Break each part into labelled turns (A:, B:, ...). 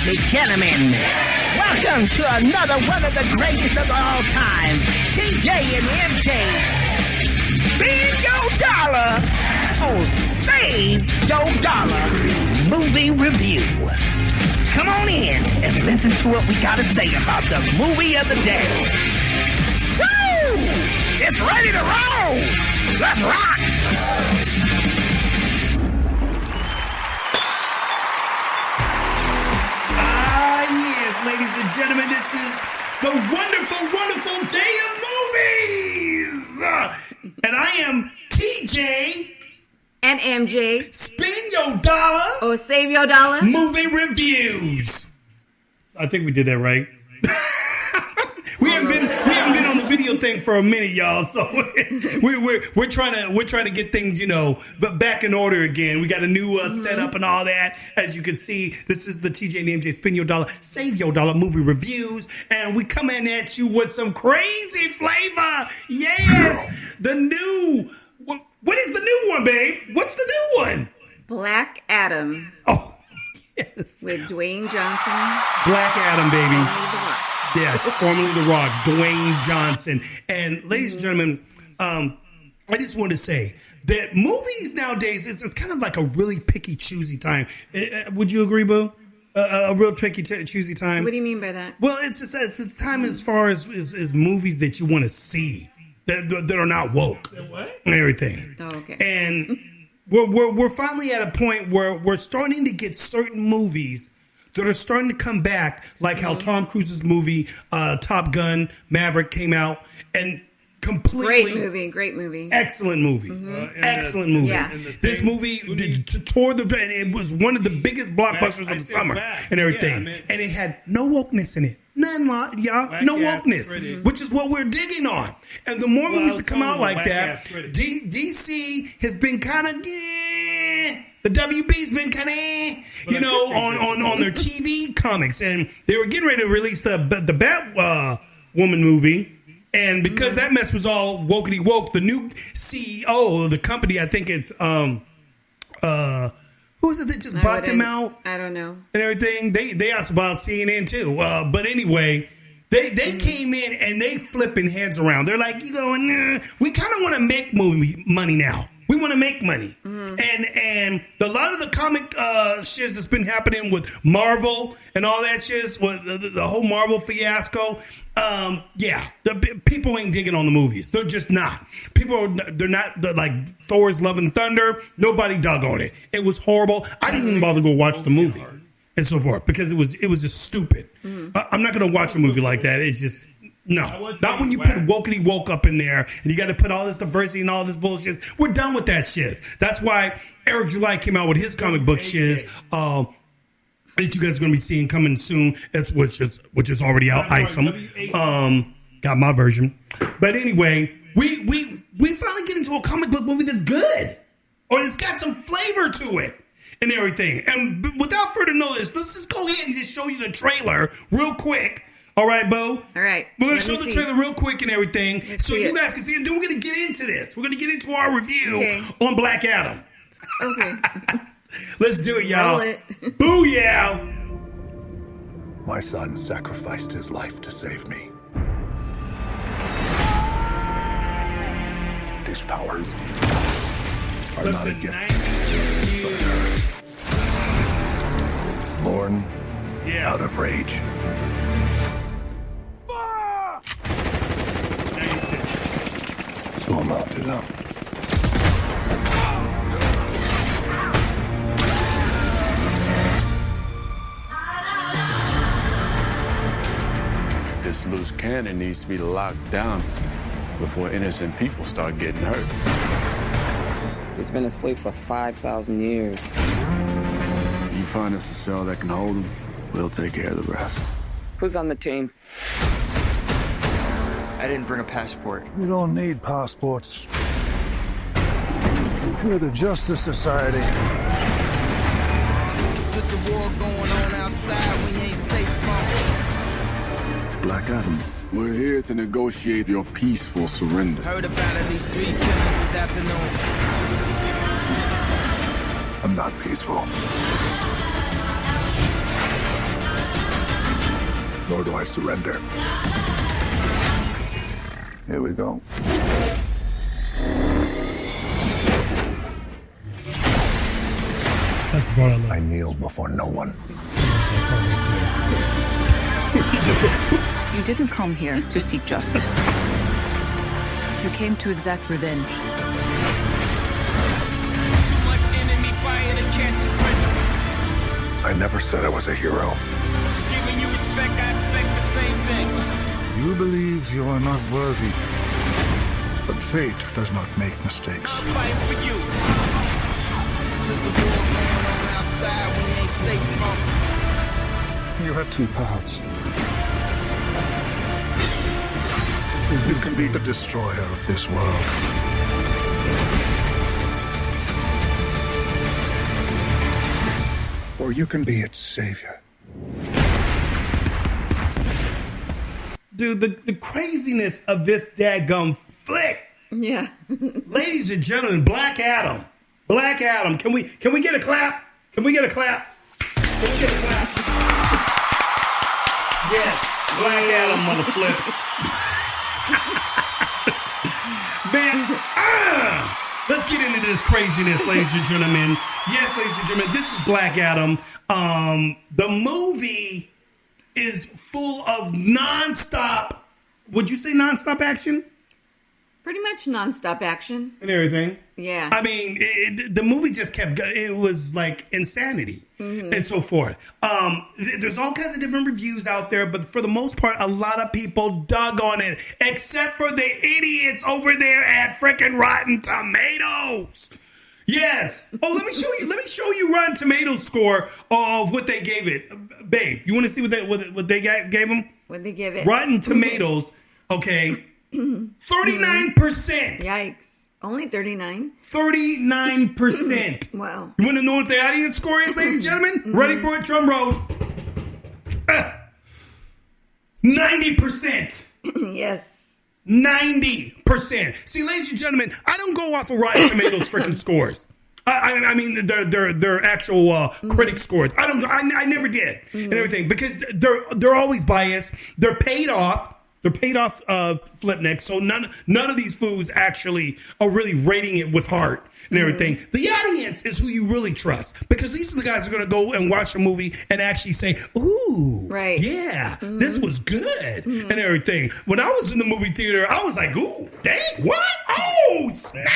A: and gentlemen, welcome to another one of the greatest of all time, TJ and MJ. Spin your dollar or save your dollar movie review. Come on in and listen to what we gotta say about the movie of the day. Woo! It's ready to roll! Let's rock!
B: Yes, ladies and gentlemen, this is the wonderful, wonderful day of movies. And I am TJ
C: and MJ.
B: Spin your dollar
C: or save your dollar.
B: Movie reviews. I think we did that right. We haven't been on the video thing for a minute, y'all. So we're trying to get things, but back in order again. We got a new setup and all that. As you can see, this is the TJ and MJ Spin Your Dollar, Save Your Dollar movie reviews, and we coming at you with some crazy flavor. Yes, the new. What is the new one, babe? What's the new one?
C: Black Adam.
B: Oh, yes.
C: With Dwayne Johnson.
B: Black Adam, baby. Yes, formerly The Rock, Dwayne Johnson. And ladies and gentlemen, I just want to say that movies nowadays, it's kind of like a really picky, choosy time. Would you agree, Boo? A real picky, choosy time?
C: What do you mean by that?
B: Well, it's time as far as movies that you want to see that are not woke. What? And everything.
C: Oh, okay.
B: And we're finally at a point where we're starting to get certain movies that are starting to come back, like how Tom Cruise's movie, Top Gun, Maverick came out, and completely...
C: Great movie.
B: Excellent movie. Excellent movie.
C: Yeah.
B: This movie tore the... And it was one of the biggest blockbusters of the summer and everything. Yeah, and it had no wokeness in it. None, y'all. No wokeness. Which is what we're digging on. And the more movies that come out like that, DC has been kind of... The WB's been kind of, on their TV comics, and they were getting ready to release the Batwoman movie, and because that mess was all wokety woke, the new CEO of the company, I think it's who was it that just bought them out?
C: I don't know.
B: And everything. They also bought CNN too. But anyway, they came in and they flipping heads around. They're like, we kind of want to make movie money now. We want to make money. And a lot of the comic shit that's been happening with Marvel and all that shit, with the whole Marvel fiasco, the people ain't digging on the movies. They're just not. They're not like Thor's Love and Thunder. Nobody dug on it. It was horrible. I didn't even bother to go watch the movie and so forth because it was just stupid. I'm not going to watch a movie like that. It's just... No, not when you put wokety woke up in there and you got to put all this diversity and all this bullshit. We're done with that shit. That's why Eric July came out with his comic book shit that you guys are going to be seeing coming soon. Which is already out. Isom. Got my version. But anyway, we finally get into a comic book movie that's good, or it's got some flavor to it and everything. And without further notice, let's just go ahead and just show you the trailer real quick. All right, Bo?
C: All right.
B: We're going to show the trailer real quick and everything so you guys can see it. And then we're going to get into this. We're going to get into our review on Black Adam.
C: Okay.
B: Let's do it, y'all.
C: Roll it.
B: Booyah!
D: My son sacrificed his life to save me. These powers are not a gift, but a curse. Born out of rage. So I'm out to them.
E: This loose cannon needs to be locked down before innocent people start getting hurt.
F: He's been asleep for 5,000 years.
E: You find us a cell that can hold him, we'll take care of the rest.
F: Who's on the team?
G: I didn't bring a passport.
D: You don't need passports. We're the Justice Society.
G: There's a war going on outside we ain't safe from.
D: Black Adam.
E: We're here to negotiate your peaceful surrender.
G: Heard about at least 3 killings this afternoon.
D: I'm not peaceful. nor do I surrender. Here we go.
B: That's the part I love.
D: I kneel before no one.
H: You didn't come here to seek justice. You came to exact revenge.
G: Too much enemy fire to catch a breath.
D: I never said I was a hero.
G: Giving you respect, I expect the same thing.
I: You believe you are not worthy, but fate does not make mistakes.
G: I'm fighting for you. Just a war going on outside, we ain't safe from.
I: You have two paths. You can be the destroyer of this world, or you can be its savior.
B: Dude, the craziness of this daggum flick.
C: Yeah.
B: Ladies and gentlemen, Black Adam. Black Adam. Can we get a clap? Can we get a clap? Can we get a clap? Yes. Black Adam, mother flips. Man, let's get into this craziness, ladies and gentlemen. Yes, ladies and gentlemen, this is Black Adam. The movie is full of nonstop. Would you say nonstop action
C: Pretty much nonstop action.
B: and everything?
C: Yeah.
B: I mean, the movie just kept going. It was like insanity and so forth. There's all kinds of different reviews out there, but for the most part, a lot of people dug on it, except for the idiots over there at freaking Rotten Tomatoes. Yes. Oh, let me show you. Let me show you Rotten Tomatoes score of what they gave it. Babe, you want to see what they gave them?
C: What'd they give it?
B: Rotten Tomatoes, okay, 39%.
C: Yikes. Only 39?
B: 39%.
C: Wow.
B: You want to know what the audience score is, ladies and gentlemen? Ready for it? Drum roll. 90%.
C: Yes.
B: 90%. See, ladies and gentlemen, I don't go off of Rotten Tomatoes freaking scores. I mean, their actual critic scores. I never did and everything because they're always biased. They're paid off. They're paid off Flipneck, so none of these fools actually are really rating it with heart and everything. The audience is who you really trust because these are the guys who are going to go and watch a movie and actually say, "Ooh,
C: right,
B: yeah, this was good," and everything. When I was in the movie theater, I was like, "Ooh, dang, what? Oh, snap!"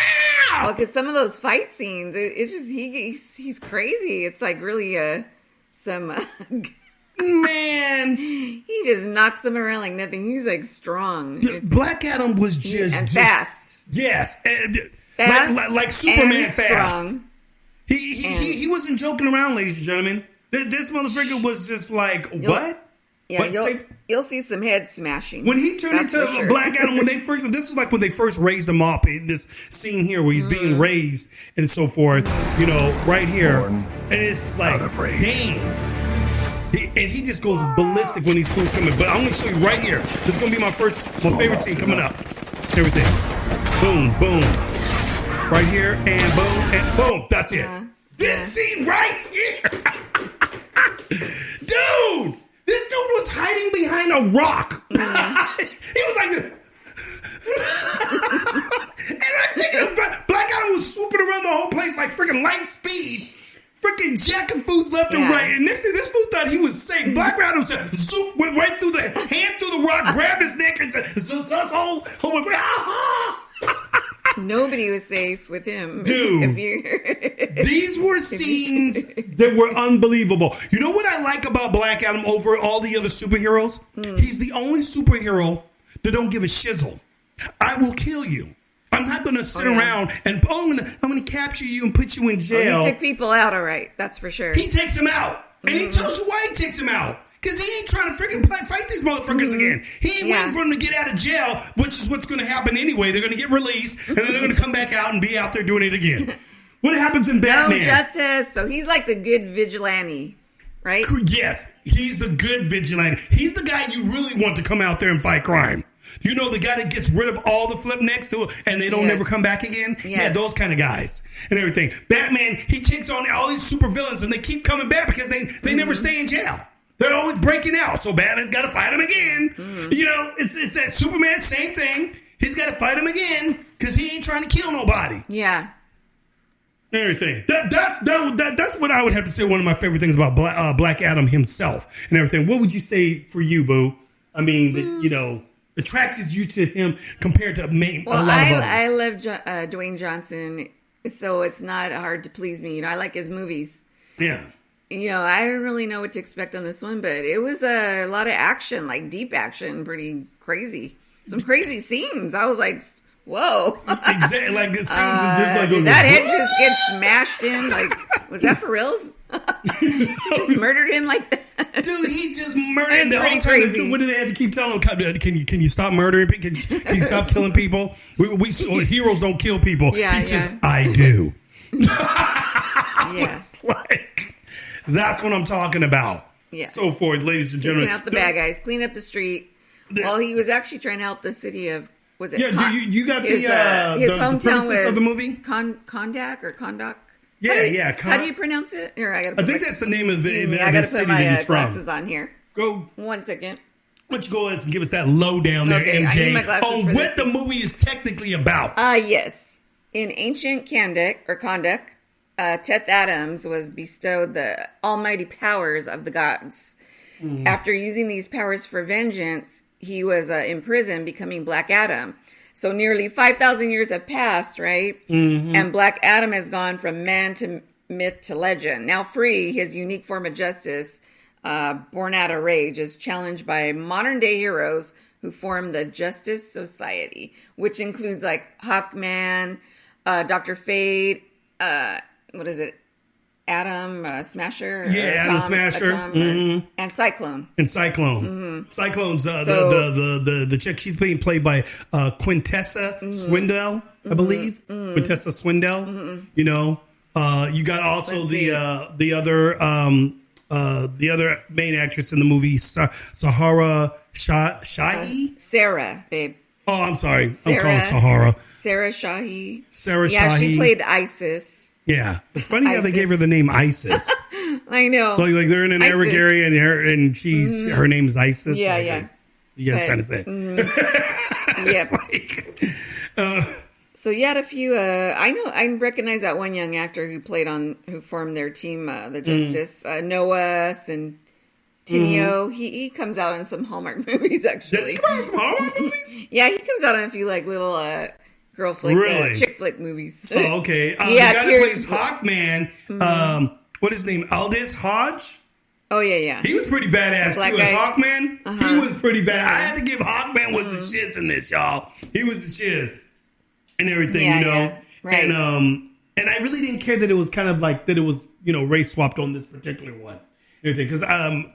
C: Well, because some of those fight scenes, it's just he's crazy. It's like really some.
B: Man,
C: he just knocks them around like nothing. He's like strong.
B: Black Adam was just
C: fast.
B: Yes,
C: fast,
B: like Superman
C: and
B: fast.
C: Strong.
B: He wasn't joking around, ladies and gentlemen. This motherfucker was just like, what?
C: Yeah, you'll see some head smashing.
B: When he turned into Black Adam, this is like when they first raised him up in this scene here where he's being raised and so forth, right here. And it's like, damn. And he just goes ballistic when these fools come in. But I'm going to show you right here. This is going to be my favorite scene coming up. Everything. Boom, boom. Right here, and boom. That's it. This scene right here. Dude, this dude was hiding behind a rock. He was like this. And I'm thinking, Black Adam was swooping around the whole place like freaking light speed. Freaking jacking fools left and right. And next thing, this fool thought he was safe. Black Adam said, zoop, went right through the hand through the rock, grabbed his neck, and said,
C: Nobody was safe with him.
B: Dude, these were scenes that were unbelievable. You know what I like about Black Adam over all the other superheroes? He's the only superhero that don't give a shizzle. I will kill you. I'm not going to sit around and I'm going to capture you and put you in jail.
C: He took people out, all right. That's for sure.
B: He takes them out, and he tells you why he takes them out. Because he ain't trying to freaking fight these motherfuckers again. He ain't waiting for them to get out of jail, which is what's going to happen anyway. They're going to get released, and then they're going to come back out and be out there doing it again. What happens in Batman?
C: No justice. So he's like the good vigilante, right?
B: Yes, he's the good vigilante. He's the guy you really want to come out there and fight crime. You know, the guy that gets rid of all the Flipnecks and they don't never come back again? Yes. Yeah, those kind of guys and everything. Batman, he takes on all these super villains and they keep coming back because they never stay in jail. They're always breaking out. So Batman's got to fight him again. You know, it's that Superman, same thing. He's got to fight him again because he ain't trying to kill nobody.
C: Yeah.
B: Everything. That's what I would have to say. One of my favorite things about Black Adam himself and everything. What would you say for you, Boo? I mean, that, you know, attracts you to him compared to a lot of others.
C: I love Dwayne Johnson, so it's not hard to please me. You know, I like his movies.
B: Yeah.
C: You know, I didn't really know what to expect on this one, but it was a lot of action, like deep action, pretty crazy. Some crazy scenes. I was like, whoa.
B: Exactly. Like the scenes of just like...
C: Did that head just get smashed in? Like, was that for reals? Just murdered him like that?
B: Dude, he just murdered him the whole time.
C: Crazy.
B: What do they have to keep telling him? Can you stop murdering people? Can you stop killing people? We heroes don't kill people.
C: Yeah,
B: he says, I do.
C: Yes.
B: Like, that's what I'm talking about.
C: Yeah.
B: So forth, ladies and gentlemen.
C: Taking out the bad guys, clean up the street. Well, he was actually trying to help the city of, was it?
B: Yeah, you got
C: his hometown
B: premises
C: was
B: of the movie?
C: Kondak or Kondak?
B: Yeah,
C: How do you pronounce it? Here, I
B: think that's the name of the
C: I gotta
B: city
C: put my
B: that he's from.
C: glasses on here.
B: Go.
C: 1 second.
B: Why don't you go ahead and give us that lowdown there,
C: Okay, I
B: MJ,
C: need my glasses
B: on
C: for
B: what
C: this.
B: the movie is technically about.
C: Yes. In ancient Kondak, Teth Adams was bestowed the almighty powers of the gods. After using these powers for vengeance, he was imprisoned, becoming Black Adam. So nearly 5,000 years have passed, right? And Black Adam has gone from man to myth to legend. Now free, his unique form of justice, born out of rage, is challenged by modern day heroes who form the Justice Society, which includes like Hawkman, Dr. Fate, what is it? Adam Smasher.
B: Adam Smasher.
C: And Cyclone.
B: Cyclone's the chick. She's being played by Quintessa Swindell, I believe. Quintessa Swindell. You know, you got also the other main actress in the movie, Sahara Shahi.
C: Sarah, babe.
B: Oh, I'm sorry. I'm calling Sahara.
C: Sarah Shahi.
B: Shahi.
C: She played Isis.
B: Yeah, it's funny how they gave her the name Isis.
C: I know.
B: Like they're in an Arabic area, and she's her name's Isis.
C: Yeah,
B: like,
C: yeah.
B: You guys trying to say?
C: Yeah. So you had a few. I recognize that one young actor who formed their team, the Justice, Noah and Tinio. He comes out in some Hallmark movies, actually.
B: Does he come out in some Hallmark movies?
C: Yeah, he comes out in a few like little girl flick, chick flick movies.
B: Oh, okay. The guy that plays Hawkman, what is his name? Aldis Hodge?
C: Oh, yeah.
B: He was pretty badass, too. As Hawkman, he was pretty bad. I had to give Hawkman was the shiz in this, y'all. He was the shiz and everything, you know.
C: Yeah. Right.
B: And I really didn't care that it was kind of like, that it was, you know, race swapped on this particular one. Because I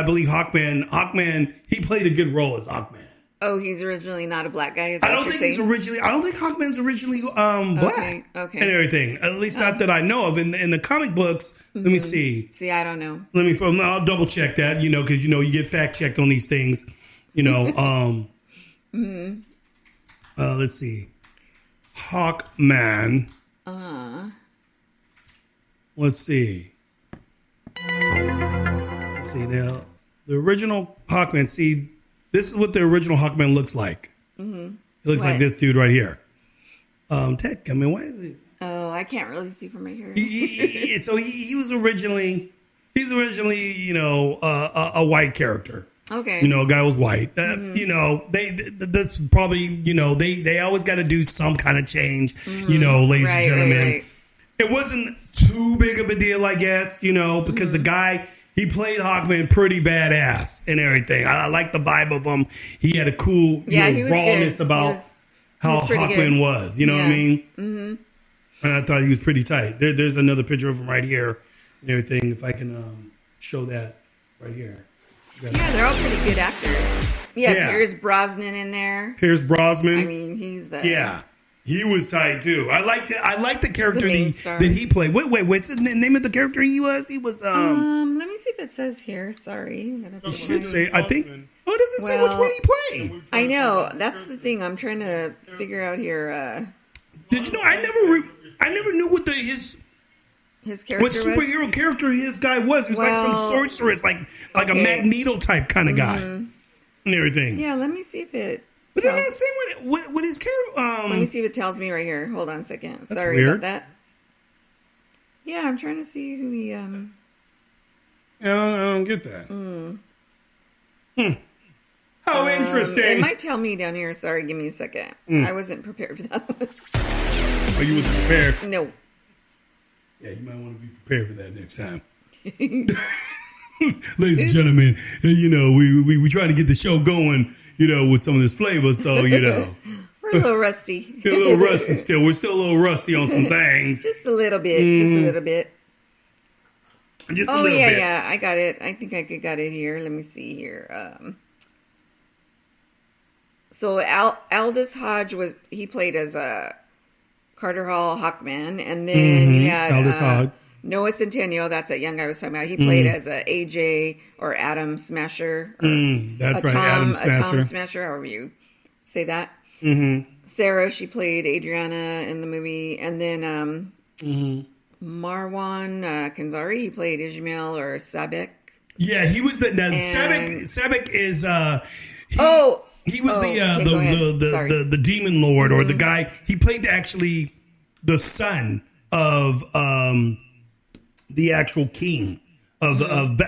B: believe Hawkman, he played a good role as Hawkman.
C: Oh, he's originally not a black guy.
B: I don't think Hawkman's originally black.
C: Okay.
B: And everything. At least not that I know of. In the comic books, let me see.
C: See, I don't know.
B: I'll double check that, you know, because, you know, you get fact checked on these things, you know. Let's see. Hawkman. Let's see. Now, the original Hawkman, this is what the original Hawkman looks like. It looks like this dude right here. Tech, I mean, why is it?
C: Oh, I can't really see from right here.
B: He was originally, you know, a white character.
C: Okay.
B: You know, a guy was white. You know, that's probably, you know, they always got to do some kind of change, you know, ladies and gentlemen. Right. It wasn't too big of a deal, I guess, you know, because the guy, he played Hawkman pretty badass and everything. I like the vibe of him. He had a cool rawness about how Hawkman was. You know what I mean? And I thought he was pretty tight. There's another picture of him right here and everything. If I can show that right here.
C: Yeah, they're all pretty good actors. Yeah, Pierce Brosnan in there.
B: Pierce Brosnan.
C: I mean, he's the...
B: Yeah. He was tight too. I like the character that he played. Wait, what's the name of the character he was? He was
C: let me see if it says here. Sorry.
B: It should say, I think. Oh, it doesn't say which one he played.
C: I know. That's the thing. I'm trying to figure out here.
B: Did you know I never knew what his
C: His character
B: what superhero character his guy was. He was like some sorceress, like a Magneto his guy was. He was like some sorceress, like a Magneto type kind of guy and everything.
C: Yeah, let me see if it...
B: But they're not saying what his character...
C: let me see if it tells me right here. Hold on a second.
B: That's
C: Sorry
B: weird.
C: about that. Yeah, I'm trying to see who he...
B: Yeah, I don't get that. How interesting.
C: It might tell me down here. Sorry, give me a second. I wasn't prepared for that one.
B: Oh, you wasn't prepared?
C: No.
B: Yeah, you might want to be prepared for that next time. Ladies and gentlemen, we trying to get the show going, with some of this flavor, so,
C: We're a little rusty.
B: A little rusty still. We're still a little rusty on some things.
C: Just a little bit. Just a little bit.
B: Just a little bit.
C: Yeah. I got it. I think I got it here. Let me see here. So Aldous Hodge he played as a Carter Hall Hawkman, and then you had
B: Aldous Hodge.
C: Noah Centineo. That's that young guy I was talking about. He played as a AJ or Adam Smasher.
B: That's right, Adam Smasher.
C: Tom Smasher, however you say that. Sarah, she played Adriana in the movie, and then Marwan Kenzari, he played Ishmael or Sabek.
B: Yeah, he was Sabek is he was the demon lord or the guy. He played actually the son of the actual king of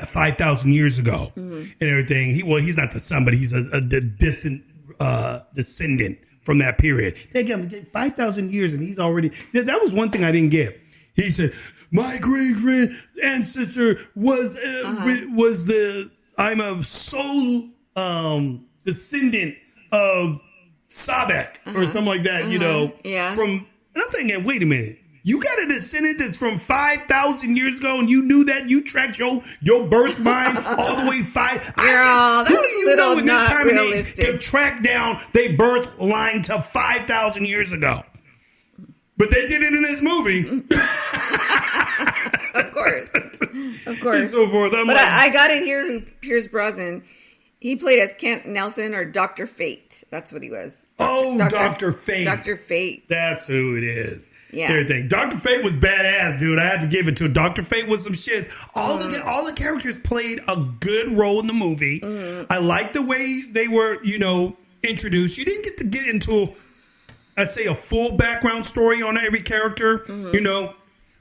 B: 5,000 years ago and everything. He's not the son, but he's a distant descendant from that period. Again, 5,000 years, and he's already. That was one thing I didn't get. He said, "My great ancestor was I'm a soul descendant of Sabek or something like that."
C: Yeah.
B: From and I'm thinking, wait a minute. You got a descendant that's from 5,000 years ago, and you knew that? You tracked your birth line all the way
C: Girl, that's
B: who do you know in this
C: not
B: time
C: realistic.
B: and age have tracked down their birth line to 5,000 years ago? But they did it in this movie.
C: Of course.
B: And so forth.
C: But I got it here who Pierce Brosnan. He played as Kent Nelson or Dr. Fate. That's what he was.
B: Dr. Fate.
C: Dr. Fate.
B: That's who it is.
C: Yeah.
B: Everything. Dr. Fate was badass, dude. I had to give it to him. Dr. Fate was some shit. All the characters played a good role in the movie. I liked the way they were, introduced. You didn't get to get into, I'd say, a full background story on every character,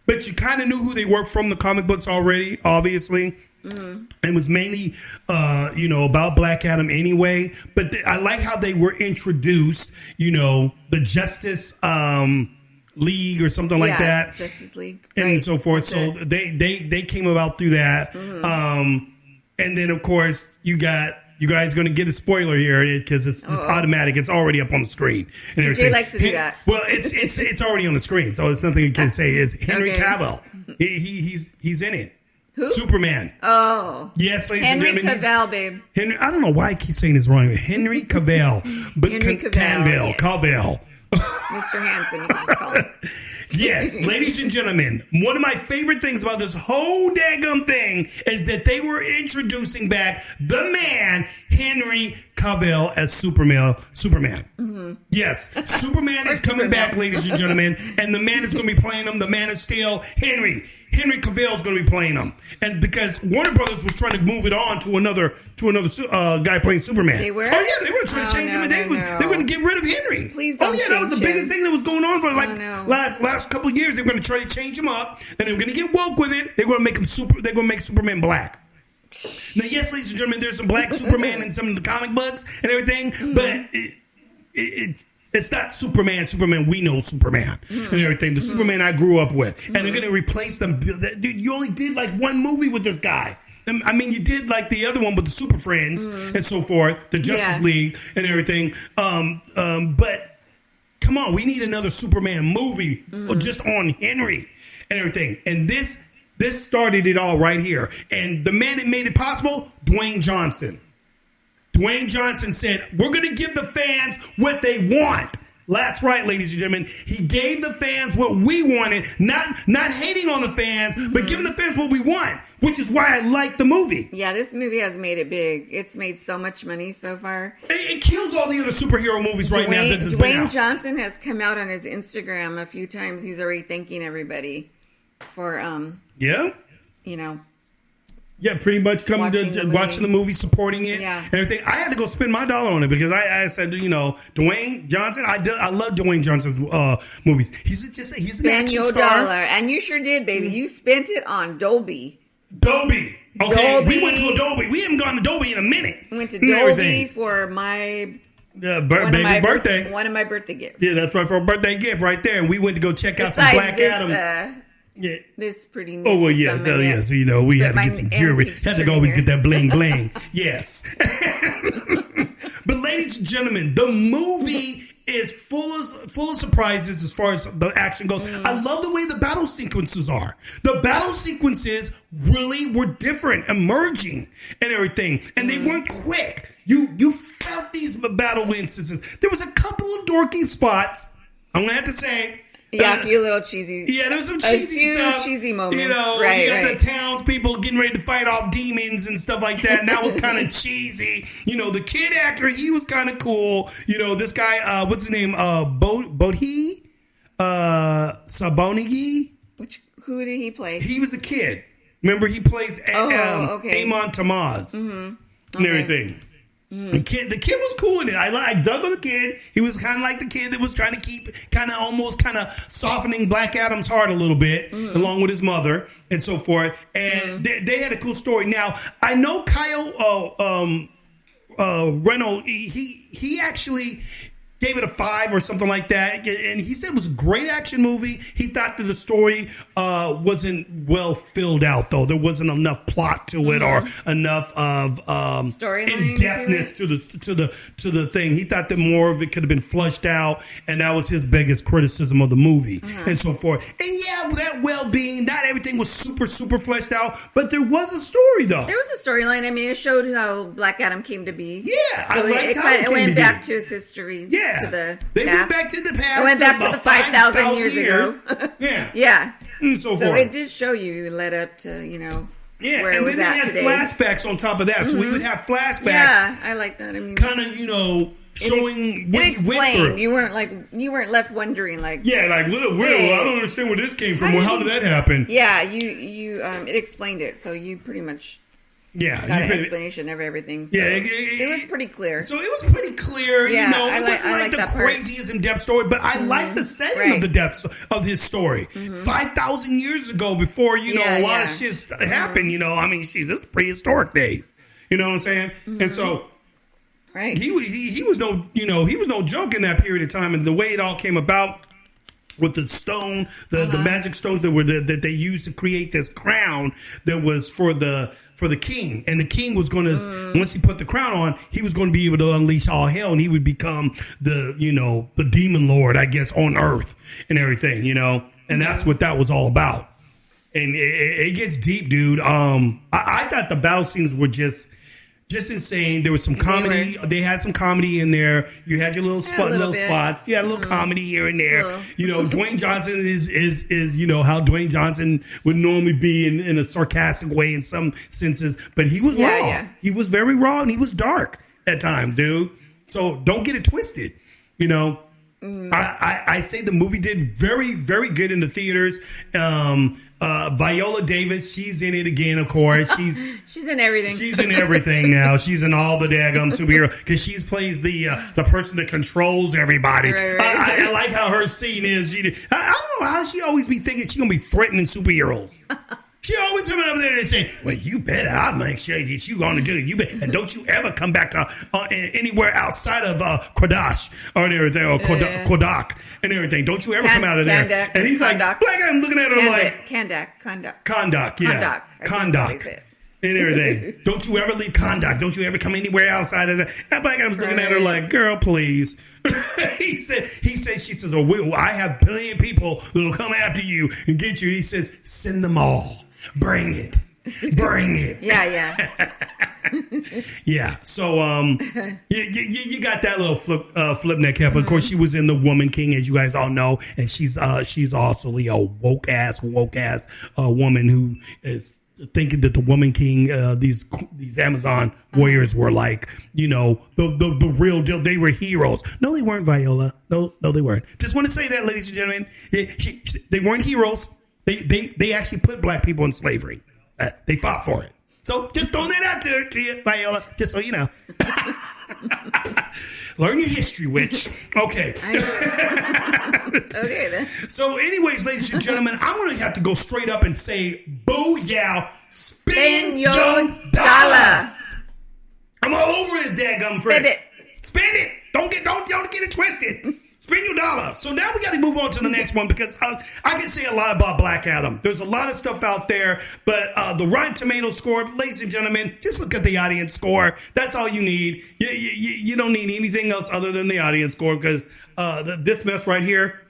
B: but you kind of knew who they were from the comic books already, obviously. It was mainly, about Black Adam anyway. But I like how they were introduced, the Justice League or something like that.
C: Justice League.
B: And so forth. So they came about through that. And then, of course, you guys going to get a spoiler here because it's just automatic. It's already up on the screen. And
C: Jay likes to do that.
B: Well, it's already on the screen, so it's nothing you can say. It's Henry Cavill. He's in it.
C: Who?
B: Superman.
C: Oh.
B: Yes, ladies and
C: Henry
B: gentlemen.
C: Cavill, babe.
B: Henry. I don't know why I keep saying this wrong. Henry Cavill. But
C: Henry Cavill, yes.
B: Cavill.
C: Mr. Hanson, you can just call him.
B: Yes, ladies and gentlemen, one of my favorite things about this whole daggum thing is that they were introducing back the man, Henry Cavill, as Superman. Yes, Superman is coming back, ladies and gentlemen, and the man is going to be playing him, the Man of Steel, Henry Cavill is going to be playing him. And because Warner Brothers was trying to move it on to another guy playing Superman.
C: They were?
B: Oh, yeah, they were trying to change him. And they were going to get rid of Henry.
C: Please don't
B: that was the biggest thing that was going on for last couple of years. They were going to try to change him up, and they were going to get woke with it. They're going to make him They're going to make Superman black. Now, yes, ladies and gentlemen, there's some black Superman in some of the comic books and everything, but it's not Superman. We know Superman and everything. The Superman I grew up with, and they're going to replace them. Dude, you only did like one movie with this guy. I mean, you did like the other one with the Super Friends and so forth, the Justice League and everything. But come on, we need another Superman movie just on Henry and everything. And this started it all right here. And the man that made it possible, Dwayne Johnson. Dwayne Johnson said, we're going to give the fans what they want. That's right, ladies and gentlemen. He gave the fans what we wanted, not hating on the fans, but giving the fans what we want, which is why I like the movie.
C: Yeah, this movie has made it big. It's made so much money so far.
B: It kills all the other superhero movies right now.
C: Dwayne Johnson has come out on his Instagram a few times. He's already thanking everybody for
B: Yeah.
C: you know.
B: Yeah, pretty much coming to watching the movie, supporting it, and everything. I had to go spend my dollar on it because I said, you know, Dwayne Johnson. I love Dwayne Johnson's movies. He's an action star,
C: $dollar, and you sure did, baby. You spent it on Dolby.
B: Okay, we went to Adobe. We haven't gone to Adobe in a minute.
C: We went to Dolby for my
B: baby's birthday.
C: One of my birthday gifts.
B: Yeah, that's right, for a birthday gift right there. And we went to go check out some Black Adam.
C: Yeah, this pretty neat.
B: Oh well, yes, yes. You know, we had to get some jewelry. Had to always get that bling bling. Yes. But ladies and gentlemen, the movie is full of surprises as far as the action goes. I love the way the battle sequences are. The battle sequences really were different, emerging, and everything, and they weren't quick. You felt these battle instances. There was a couple of dorky spots. I'm gonna have to say.
C: Yeah, a few little cheesy.
B: Yeah, there was some cheesy stuff.
C: Cheesy moments.
B: You know, you got the townspeople getting ready to fight off demons and stuff like that. And that was kind of cheesy. You know, the kid actor, he was kind of cool. You know, this guy, what's his name? Bodhi? Sabonigi?
C: Who did he play?
B: He was the kid. Remember, he plays Amon Tamaz and everything. The kid was cool in it. I dug on the kid. He was kind of like the kid that was trying to keep almost softening Black Adam's heart a little bit, along with his mother and so forth. And they had a cool story. Now I know Kyle Reynolds. He actually gave it a 5 or something like that, and he said it was a great action movie. He thought that the story wasn't well filled out, though. There wasn't enough plot to it or enough of in-depthness to the thing. He thought that more of it could have been flushed out, and that was his biggest criticism of the movie and so forth. And yeah, that well-being, not everything was super fleshed out, but there was a story, though.
C: There was a storyline. I mean, it showed how Black Adam came to be.
B: Yeah,
C: so
B: I liked how it
C: went back to his history.
B: Yeah.
C: They
B: went back to the past.
C: It went back to the 5,000 years ago.
B: Yeah.
C: Yeah.
B: And so forth.
C: So it did show you led up to, you know, where it was
B: and then
C: at
B: they had flashbacks on top of that. So we would have flashbacks.
C: Yeah, I like that. I mean,
B: kind of, you know, showing what he went through.
C: You weren't left wondering like.
B: Yeah, like I don't understand where this came from. Well, how did that happen?
C: Yeah, you it explained it, so you pretty much.
B: Yeah,
C: got an explanation of everything. So it was pretty clear.
B: So it was pretty clear.
C: Yeah,
B: you know, it wasn't like the craziest in-depth story, but I like the setting of the depth of his story. 5,000 years ago, before a lot of shit happened. You know, I mean, it's prehistoric days. You know what I'm saying? And so,
C: right,
B: he was no joke in that period of time, and the way it all came about. With the stone, the magic stones that they used to create this crown that was for the king, and the king was going to once he put the crown on, he was going to be able to unleash all hell, and he would become the demon lord, I guess, on earth and everything, you know, and that's what that was all about. And it gets deep, dude. I thought the battle scenes were just insane. There was some comedy. They had some comedy in there. You had your little spots. You had a little comedy here and there. You know, Dwayne Johnson is you know how Dwayne Johnson would normally be in a sarcastic way in some senses, but he was raw. Yeah. He was very raw and he was dark at times, dude. So don't get it twisted. You know, I say the movie did very, very good in the theaters. Viola Davis, she's in it again, of course. She's
C: in everything.
B: She's in everything now. She's in all the daggum superhero because she plays the person that controls everybody. Right. I like how her scene is. I don't know how she always be thinking she's gonna be threatening superheroes. She always coming up there and saying, "Well, you better. I'll make sure that you're going to do it. You bet, and don't you ever come back to anywhere outside of Kodash or everything, or Kodak and everything. Don't you ever come out of there."
C: Kandak,
B: and he's
C: Kandak.
B: like, Black Adam looking at her like,
C: Kondak,
B: yeah, Kondak. And everything. Don't you ever leave Kondak. Don't you ever come anywhere outside of that. That Black Adam's looking at her like, girl, please. She says, oh, I have plenty of people that will come after you and get you. And he says, send them all. Bring it. Bring it.
C: Yeah.
B: Yeah. So you got that little flip neck heifer. Of course, she was in The Woman King, as you guys all know, and she's also a woke ass woman who is thinking that the Woman King, these Amazon warriors were like, you know, the real deal. They were heroes. No, they weren't, Viola. No, they weren't. Just want to say that, ladies and gentlemen, they weren't heroes. They actually put black people in slavery. They fought for it. So just throwing that out there to you, Viola, just so you know. Learn your history, witch. Okay.
C: Okay, then.
B: So anyways, ladies and gentlemen, I'm going to have to go straight up and say, booyah, spend your dollar. I'm all over his daggum friend.
C: Spend it.
B: Spend it. Don't get it twisted. Spend your dollar. So now we got to move on to the next one because I can say a lot about Black Adam. There's a lot of stuff out there, but the Rotten Tomatoes score, ladies and gentlemen, just look at the audience score. That's all you need. You don't need anything else other than the audience score because this mess right here,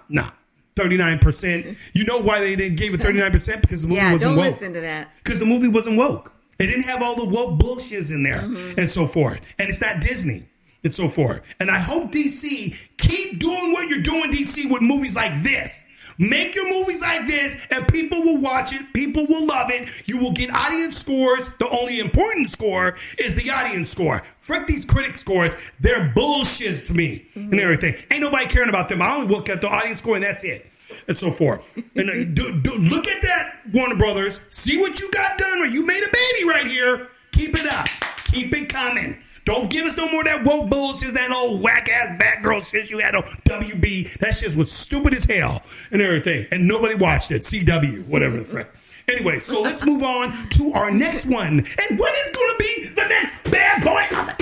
B: nah. 39%. You know why they didn't give it 39%? Because the movie wasn't woke.
C: Don't listen to that.
B: Because the movie wasn't woke. It didn't have all the woke bullshits in there and so forth. And it's not Disney. And so forth. And I hope DC keep doing what you're doing, DC, with movies like this. Make your movies like this and people will watch it. People will love it. You will get audience scores. The only important score is the audience score. Frick these critic scores. They're bullshits to me and everything. Ain't nobody caring about them. I only look at the audience score and that's it. And so forth. And look at that, Warner Brothers. See what you got done. Or you made a baby right here. Keep it up. Keep it coming. Don't give us no more of that woke bullshit, that old whack-ass Batgirl shit you had on WB. That shit was stupid as hell and everything. And nobody watched it. CW, whatever the frick. Anyway, so let's move on to our next one. And what is going to be the next bad boy of the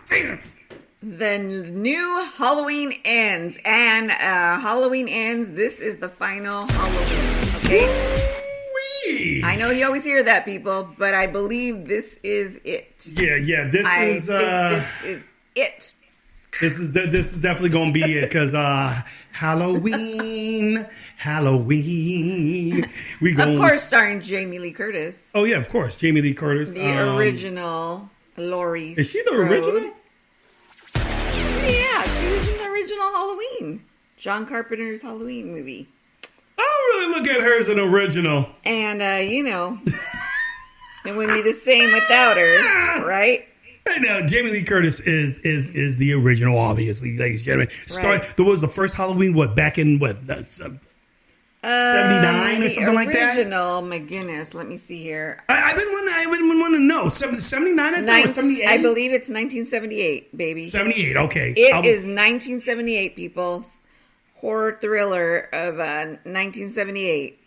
B: day?
C: The new Halloween Ends. And Halloween Ends, this is the final Halloween, okay? I know you always hear that, people, but I believe this is it.
B: Yeah, this is
C: it.
B: This is definitely going to be it because Halloween.
C: Of course, starring Jamie Lee Curtis.
B: Oh yeah, of course, Jamie Lee Curtis,
C: the original Laurie.
B: Is she the original?
C: Yeah, she was in the original Halloween. John Carpenter's Halloween movie.
B: I don't really look at her as an original.
C: And, it wouldn't be the same without her, right?
B: I know, Jamie Lee Curtis is the original, obviously, ladies and gentlemen. There was the first Halloween, back in, 79 or something like that?
C: Original, my goodness, let me see here.
B: I've been wanting to know. 79, I think, or 78?
C: I believe it's 1978, baby.
B: 78, okay.
C: It is 1978, people. Horror thriller of 1978.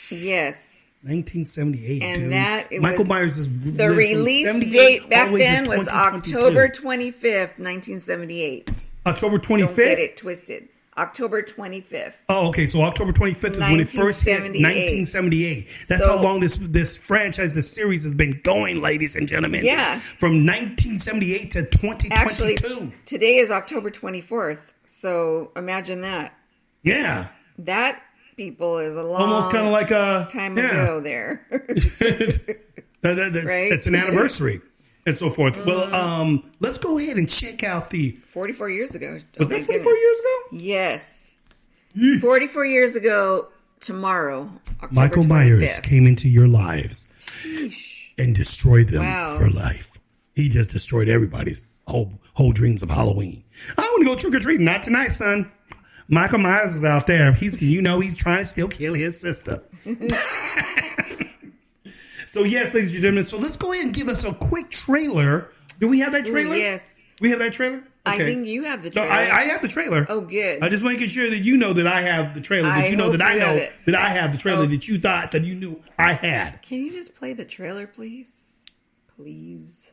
C: Yes.
B: 1978,
C: and
B: dude.
C: That it
B: Michael
C: was,
B: Myers is
C: the release date back then was October 25th, 1978.
B: October 25th?
C: Don't get it twisted. October 25th.
B: Oh, okay. So October 25th is when it first hit. 1978. That's how long this franchise, this series has been going, ladies and gentlemen.
C: Yeah.
B: From 1978 to 2022.
C: Actually, today is October 24th. So imagine that.
B: Yeah.
C: That, people, is a long
B: almost kind of like a
C: time ago there.
B: Right? It's an anniversary and so forth. Well, let's go ahead and check out the
C: 44 years ago.
B: Was that 44 years ago?
C: Yes. 44 years ago tomorrow. October
B: Michael
C: 25th.
B: Myers came into your lives and destroyed them for life. He just destroyed everybody's whole dreams of Halloween. I want to go trick or treating. Not tonight, son. Michael Myers is out there. He's trying to still kill his sister. So yes, ladies and gentlemen. So let's go ahead and give us a quick trailer. Do we have that trailer?
C: Yes.
B: We have that trailer? Okay.
C: I think you have the trailer.
B: No, I have the trailer.
C: Oh, good.
B: I just making sure that you know that I have the trailer. That you know that I know that I have the trailer that you thought that you knew I had.
C: Can you just play the trailer, please? Please.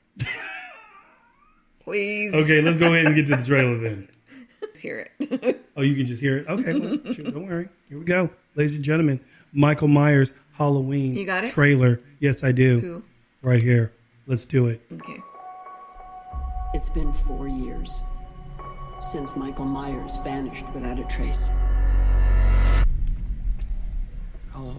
C: Please.
B: Okay, let's go ahead and get to the trailer then.
C: Let's hear it.
B: Oh, you can just hear it? Okay, well, don't worry. Here we go. Ladies and gentlemen, Michael Myers Halloween
C: You got it?
B: trailer. Yes, I do.
C: Cool.
B: Right here. Let's do it.
C: Okay.
J: It's been 4 years since Michael Myers vanished without a trace.
B: Hello?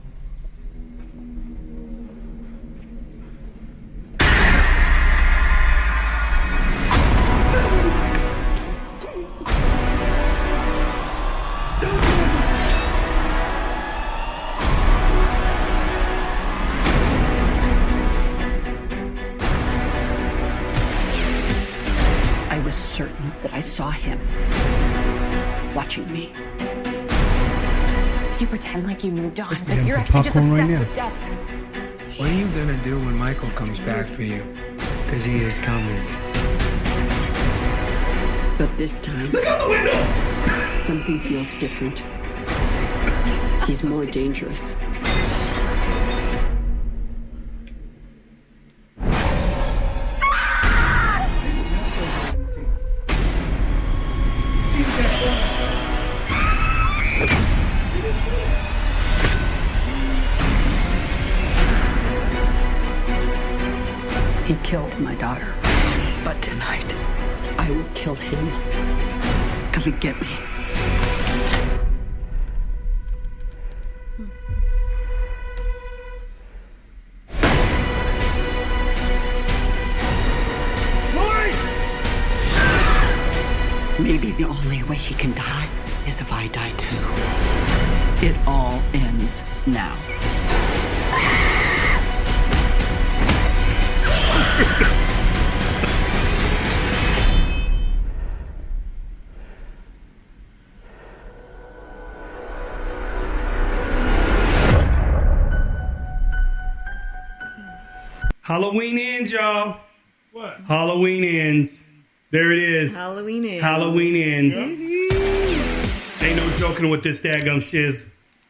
J: I was certain that I saw him watching me.
H: You pretend like you moved on,
B: Let's
H: but
B: have
H: you're
B: some
H: actually just
B: popcorn
H: obsessed
B: right
H: with death.
K: What are you gonna do when Michael comes back for you? Because he is coming.
J: But this time,
B: Look out the window!
J: something feels different. He's more dangerous. He killed my daughter. But tonight, I will kill him. Come and get me. Maybe the only way he can die is if I die too. It all ends now.
B: Halloween ends, y'all. What? Halloween ends. There it is.
C: Halloween ends.
B: Halloween ends. Ain't no joking with this daggum shiz.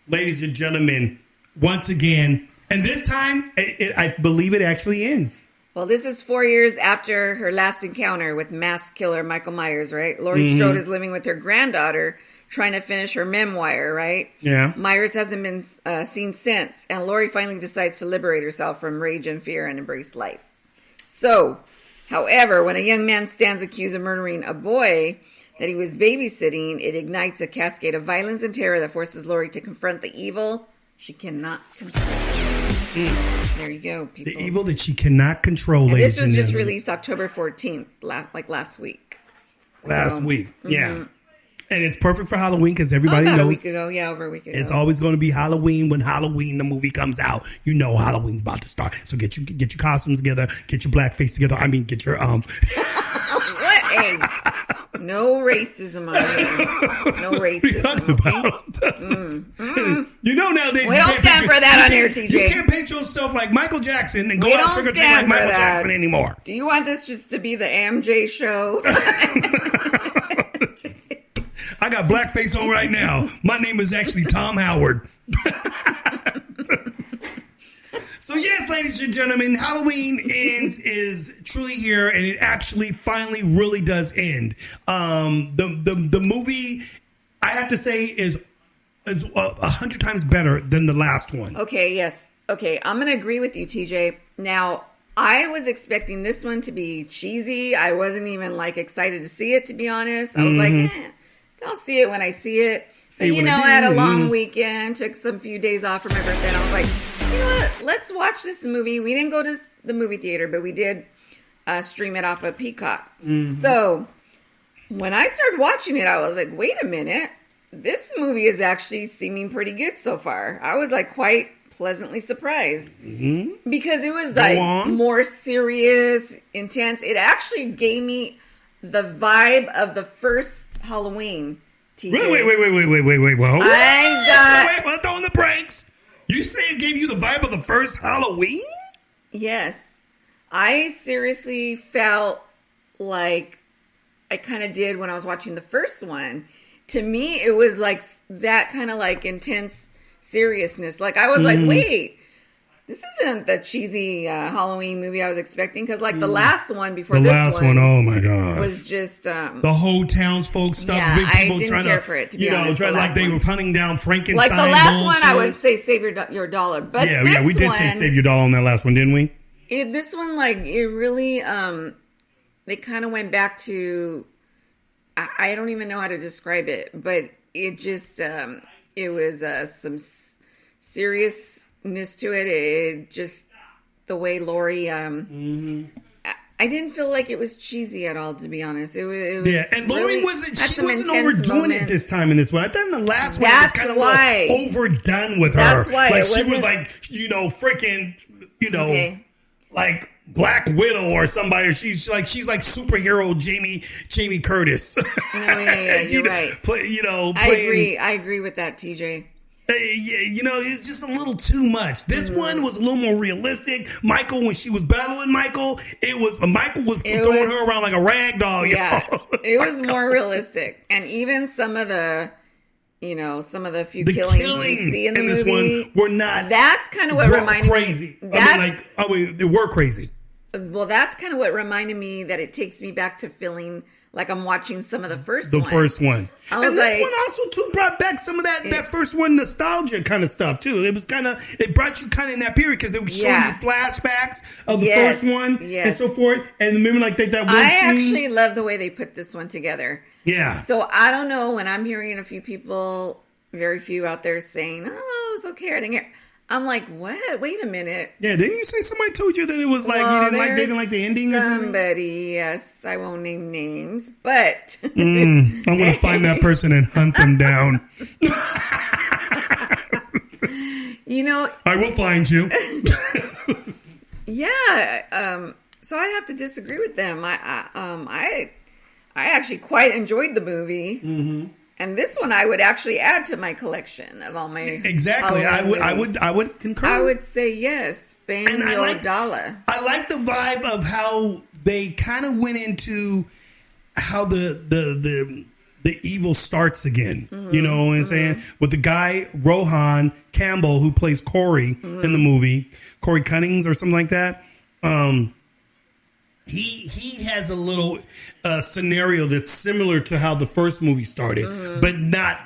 B: Ladies and gentlemen, once again, and this time, I believe it actually ends.
C: Well, this is 4 years after her last encounter with mass killer Michael Myers, right? Laurie Strode is living with her granddaughter, trying to finish her memoir, right?
B: Yeah.
C: Myers hasn't been seen since, and Laurie finally decides to liberate herself from rage and fear and embrace life. So, however, when a young man stands accused of murdering a boy that he was babysitting, it ignites a cascade of violence and terror that forces Laurie to confront the evil she cannot control. There you go, people.
B: The evil that she cannot control,
C: and
B: ladies
C: this
B: and
C: was just
B: gentlemen.
C: released October 14th, last week.
B: Last week, yeah. And it's perfect for Halloween because everybody
C: About
B: knows.
C: a week ago, yeah, over a week ago.
B: It's always going to be Halloween when Halloween the movie comes out. You know Halloween's about to start. So get your costumes together, get your blackface together. I mean, get your
C: What a no racism on here. No racism. Okay?
B: You know nowadays
C: We
B: you
C: don't
B: can't
C: stand
B: paint
C: for that on
B: you
C: here,
B: can't-
C: TJ.
B: You can't paint yourself like Michael Jackson and go
C: We
B: out
C: don't
B: trick or treat
C: stand
B: like
C: for
B: Michael
C: that.
B: Jackson anymore.
C: Do you want this just to be the AMJ show?
B: I got blackface on right now. My name is actually Tom Howard. So yes, ladies and gentlemen, Halloween Ends is truly here, and it actually finally really does end. The movie, I have to say, is 100 times better than the last one.
C: Okay, yes. Okay, I'm going to agree with you, TJ. Now, I was expecting this one to be cheesy. I wasn't even excited to see it, to be honest. I was like, I'll see it when I see it. But, I had a long weekend, took some few days off for my birthday, and I was like, you know what? Let's watch this movie. We didn't go to the movie theater, but we did stream it off of Peacock. So when I started watching it, I was like, wait a minute. This movie is actually seeming pretty good so far. I was quite pleasantly surprised because it was more serious, intense. It actually gave me the vibe of the first Halloween. TJ.
B: Wait. Whoa.
C: I'm
B: throwing the brakes. You say it gave you the vibe of the first Halloween?
C: Yes. I seriously felt like I kind of did when I was watching the first one. To me, it was that kind of intense seriousness. I was like, wait, this isn't the cheesy Halloween movie I was expecting. Because the last one before this one,
B: oh my God,
C: was just
B: the whole townsfolk stuff.
C: Yeah,
B: big people
C: I didn't
B: trying
C: care
B: to,
C: for it, to be honest,
B: they were hunting down Frankenstein.
C: the last
B: bullshit.
C: one, I would say save your dollar. But
B: yeah, we did say save your dollar on that last one, didn't we?
C: This one, it really, they kind of went back to, I don't even know how to describe it, but it just, it was some seriousness to it. It just, the way Laurie, I didn't feel like it was cheesy at all, to be honest. It was
B: and Laurie
C: really,
B: she wasn't overdoing it this time in this one. I thought in the last one it was kind of overdone with her.
C: That's why
B: she was freaking, like Black Widow or somebody. She's like superhero Jamie Curtis.
C: No, yeah, you're right.
B: Playing,
C: I agree with that, TJ.
B: It's just a little too much. This one was a little more realistic. Michael, when she was battling Michael was throwing her around like a rag doll.
C: Yeah, it was more realistic, and even some of the few killings you see in the
B: this
C: movie
B: one were not.
C: That's kind of what reminded
B: crazy.
C: me.
B: They were crazy.
C: Well, that's kind of what reminded me that it takes me back to feeling like I'm watching some of the first
B: one.
C: I was
B: and this one also too brought back some of that first one nostalgia kind of stuff too. It brought you kind of in that period because they were showing you flashbacks of the first one and so forth. And remember, like that one
C: I
B: scene.
C: actually love the way they put this one together.
B: Yeah.
C: So I don't know, when I'm hearing a few people, very few out there saying, "Oh, it was okay, I didn't get." I'm like, what? Wait a minute.
B: Yeah, didn't you say somebody told you that it was like they didn't like the ending or something?
C: Somebody, yes, I won't name names, but
B: I'm gonna find that person and hunt them down. I will find you.
C: Yeah. So I'd have to disagree with them. I actually quite enjoyed the movie. Mm-hmm. And this one I would actually add to my collection of all my
B: exactly. I would concur.
C: I would say yes. Bang your Dolla.
B: I like the vibe of how they kind of went into how the evil starts again. Mm-hmm. You know what I'm saying? With the guy Rohan Campbell who plays Corey in the movie, Corey Cunnings or something like that. He has a little scenario that's similar to how the first movie started, but not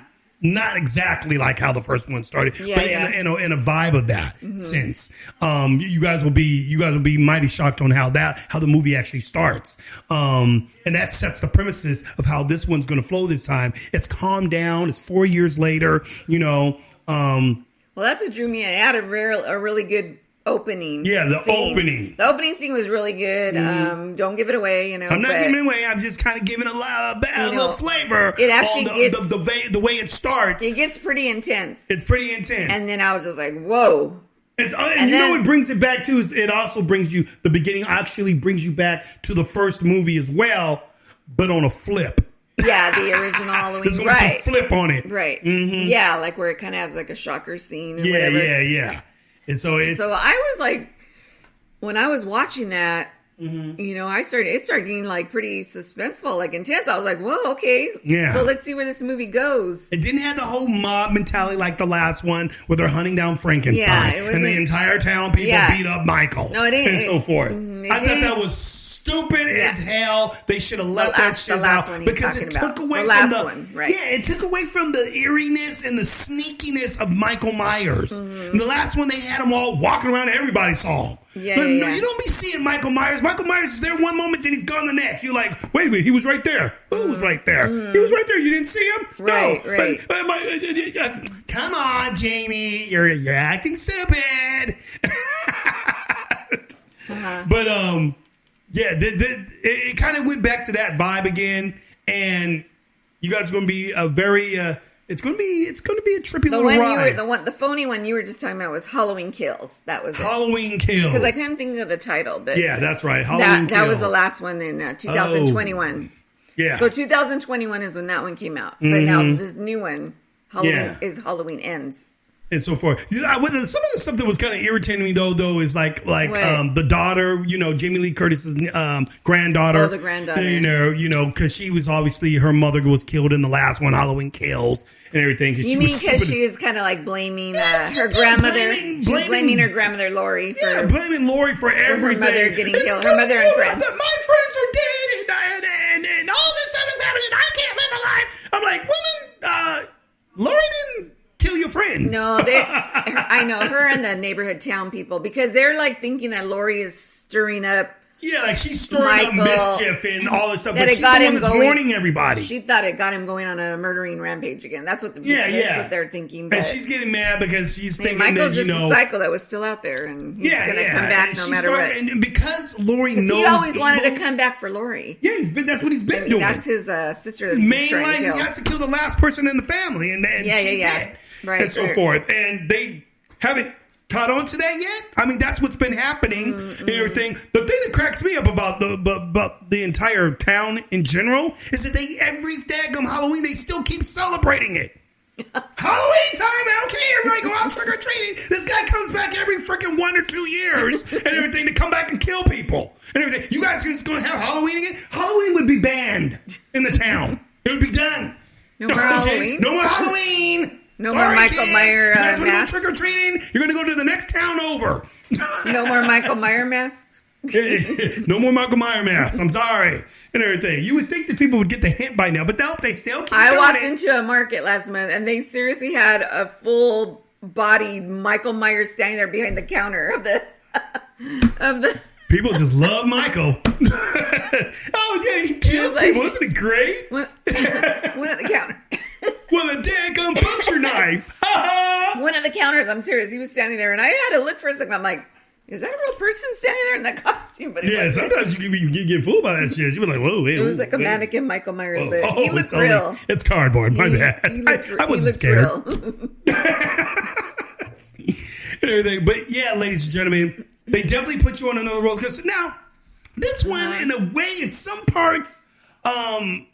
B: exactly like how the first one started, but in a vibe of that sense. You guys will be mighty shocked on how the movie actually starts, and that sets the premises of how this one's going to flow this time. It's calmed down. It's 4 years later. Well,
C: that's what drew me in. It had a really good opening.
B: Yeah, the
C: opening. The opening scene was really good. Don't give it away,
B: I'm not giving it away. I'm just kind of giving a little flavor.
C: It actually gets
B: the way it starts.
C: It gets pretty intense.
B: It's pretty intense.
C: And then I was just like, whoa.
B: It brings it back to is it also brings you the beginning. Actually, brings you back to the first movie as well, but on a flip.
C: Yeah, the original Halloween.
B: There's going to be some flip on it.
C: Right. Mm-hmm. Yeah, like where it kind of has like a shocker scene or whatever.
B: Yeah. And so I
C: was like, when I was watching that, it started getting like pretty suspenseful, like intense. I was like, whoa, okay.
B: Yeah.
C: So let's see where this movie goes.
B: It didn't have the whole mob mentality like the last one where they're hunting down Frankenstein and the entire town people beat up Michael.
C: No, it didn't.
B: And so forth. I thought that was stupid as hell. They should have left that shit out because it took away from it took away from the eeriness and the sneakiness of Michael Myers. And the last one, they had them all walking around. Everybody saw him. You don't be seeing Michael Myers. Michael Myers is there one moment, then he's gone the next. You're like, wait a minute, he was right there. Who was right there? He was right there. You didn't see him?
C: Right.
B: Come on, Jamie. You're acting stupid. But it kind of went back to that vibe again, and you guys are going to be a very. It's going to be a trippy little ride.
C: The phony one you were just talking about was Halloween Kills. That was
B: Halloween Kills.
C: Because I couldn't think of the title, but
B: yeah, that's right. Halloween Kills.
C: That was the last one in 2021.
B: Yeah.
C: So 2021 is when that one came out, but now this new one, Halloween Ends.
B: And so forth. Some of the stuff that was kind of irritating me though is like the daughter, Jamie Lee Curtis's granddaughter.
C: Oh, the granddaughter.
B: Because she was obviously her mother was killed in the last one, Halloween Kills and everything.
C: You mean because she is kind of like blaming her grandmother? She's blaming her grandmother Lori for
B: blaming Lori for everything.
C: Her mother getting killed. Her mother and friends.
B: My friends are dead, and all this stuff is happening. I can't live my life. I'm like, woman, Lori didn't kill your friends.
C: No, I know her and the neighborhood town people because they're like thinking that Lori is stirring up.
B: Yeah, like she's stirring up mischief and all this stuff. But she's the one that's warning everybody.
C: She thought it got him going on a murdering rampage again. That's what what they're thinking. But
B: and she's getting mad because she's thinking
C: Michael's
B: that
C: just a psycho that was still out there, and he's going to come back no matter what.
B: And because Lori knows
C: he always wanted to come back for Lori.
B: Yeah, that's what he's been doing.
C: That's his sister. That's
B: main line, he has to kill the last person in the family, and she's it.
C: Right,
B: and so forth. And they haven't caught on to that yet. I mean, that's what's been happening and everything. The thing that cracks me up about the entire town in general is that every daggum Halloween, they still keep celebrating it. Halloween time, okay, everybody go out trick or treating. This guy comes back every freaking 1 or 2 years and everything to come back and kill people and everything. You guys are just going to have Halloween again? Halloween would be banned in the town. It would be done.
C: No more Halloween?
B: No more Halloween.
C: No
B: Sorry,
C: more Michael
B: kids.
C: Myers
B: You guys want to go
C: masks?
B: trick or treating? You're going to go to the next town over.
C: No more Michael Myers masks?
B: No more Michael Myers masks. I'm sorry. And everything. You would think that people would get the hint by now, but no, they still keep
C: I
B: doing
C: walked
B: it.
C: into a market last month and they seriously had a full-bodied Michael Myers standing there behind the counter of the
B: People just love Michael. Oh, yeah, he kills people. Isn't it great?
C: One at the counter.
B: With a daggum butcher knife.
C: One of the counters. I'm serious. He was standing there, and I had to look for a second. I'm like, is that a real person standing there in that costume? But
B: yeah, sometimes you can get fooled by that shit. You be like, whoa.
C: It was like a mannequin Michael Myers, but he looked real.
B: It's cardboard. My bad. I wasn't scared. And everything. But yeah, ladies and gentlemen, they definitely put you on another roller coaster. Now, this one, in a way, in some parts kind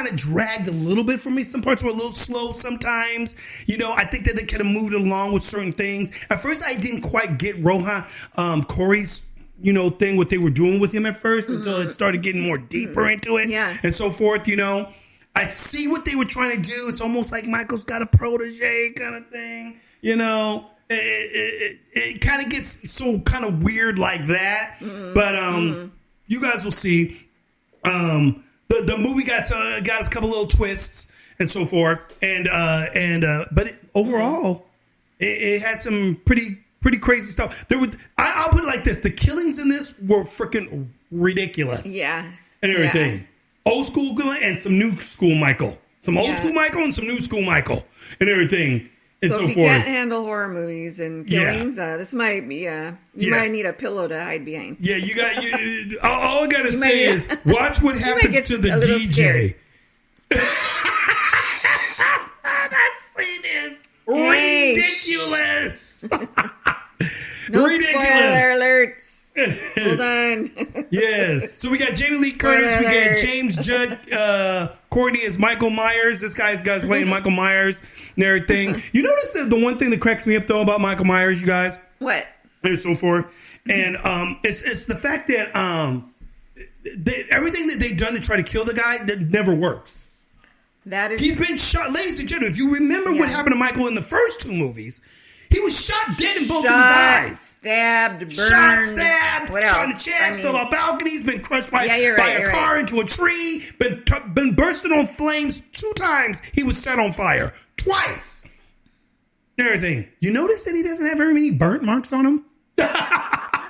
B: of dragged a little bit for me. Some parts were a little slow sometimes. You know, I think that they could have moved along with certain things. At first, I didn't quite get Corey's, thing, what they were doing with him at first until it started getting more deeper into it and so forth, I see what they were trying to do. It's almost like Michael's got a protege kind of thing, It kind of gets so kind of weird like that. But you guys will see. The movie got a couple little twists and so forth, but overall, it had some pretty crazy stuff. I'll put it like this: the killings in this were freaking ridiculous.
C: Yeah,
B: and everything. Yeah. Old school and some new school Michael, some old school Michael and some new school Michael, and everything. And so
C: if
B: forth.
C: you can't handle horror movies and killings, this might be you might need a pillow to hide behind.
B: Yeah, all I gotta say is watch what happens to the DJ. That scene is ridiculous.
C: No
B: ridiculous.
C: Spoiler alerts. Hold on.
B: Yes. So we got Jamie Lee Curtis. We got James Judd Courtney as Michael Myers. This guy's playing Michael Myers and everything. You notice that the one thing that cracks me up though about Michael Myers, you guys?
C: What?
B: And so forth. And it's the fact that everything that they've done to try to kill the guy that never works.
C: That is.
B: He's been shot, ladies and gentlemen. If you remember what happened to Michael in the first two movies. He was shot dead in both of his eyes.
C: Stabbed, burned.
B: Shot, stabbed,
C: what
B: shot
C: else?
B: in the chest, fell off balconies, been crushed by
C: a
B: car into a tree, been bursting on flames 2 times. He was set on fire. Twice. Everything. You notice that he doesn't have very many burnt marks on him?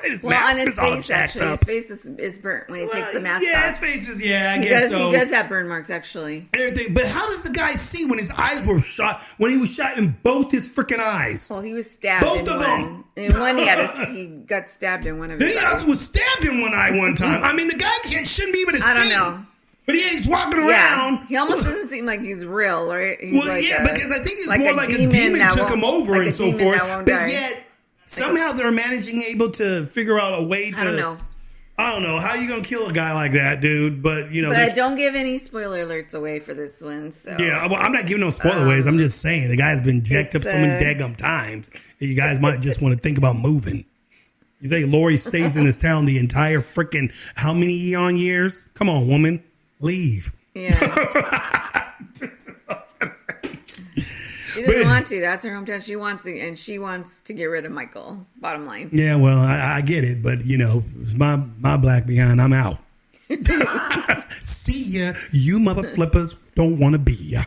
B: His mask
C: on his
B: is all
C: face,
B: jacked
C: actually.
B: up.
C: His face is burnt when he takes the mask off.
B: Yeah, his face is, I guess so.
C: He does have burn marks, actually.
B: Everything. But how does the guy see when his eyes were shot, when he was shot in both his freaking eyes?
C: Well, he was stabbed
B: both
C: in
B: of
C: one.
B: them.
C: In one, he got stabbed in one of his eyes.
B: Then he also was stabbed in one eye one time. I mean, the guy shouldn't be able to see.
C: I don't know.
B: But yeah, he's walking around.
C: He almost doesn't seem like he's real, right? He's
B: because I think it's more like a demon took him over and so forth. But yet, somehow they're able to figure out a way to. I don't know. How are you going to kill a guy like that, dude? But,
C: But don't give any spoiler alerts away for this one. So.
B: Yeah, well, I'm not giving no spoiler aways. I'm just saying the guy's been jacked up so many daggum times. You guys might just want to think about moving. You think Lori stays in this town the entire freaking how many years? Come on, woman. Leave.
C: Yeah. She doesn't want to. That's her hometown. She wants to, and she wants to get rid of Michael. Bottom line.
B: Yeah, well, I get it, but it's my black behind. I'm out. See ya. You mother flippers don't want to be ya.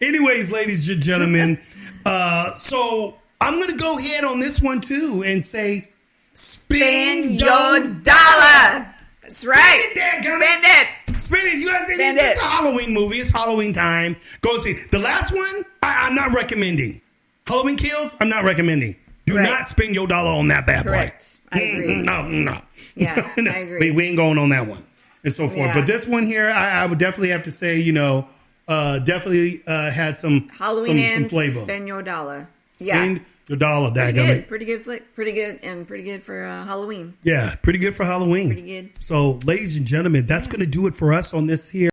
B: Anyways, ladies and gentlemen, so I'm gonna go ahead on this one too and say, spend your dollar.
C: That's right.
B: Spend it,
C: Spend it.
B: Spend it. You guys, it's a Halloween movie. It's Halloween time. Go see. The last one, I'm not recommending. Halloween Kills, I'm not recommending. Do not spend your dollar on that bad boy.
C: Correct. I agree.
B: No.
C: Yeah,
B: no.
C: I agree.
B: We ain't going on that one. And so forth.
C: Yeah.
B: But this one here, I would definitely have to say, definitely had some
C: Halloween Ends,
B: flavor.
C: Spend your dollar.
B: Spend your dollar,
C: Pretty good flick. Pretty good for Halloween.
B: Yeah, pretty good for Halloween.
C: Pretty good.
B: So, ladies and gentlemen, that's going to do it for us on this here.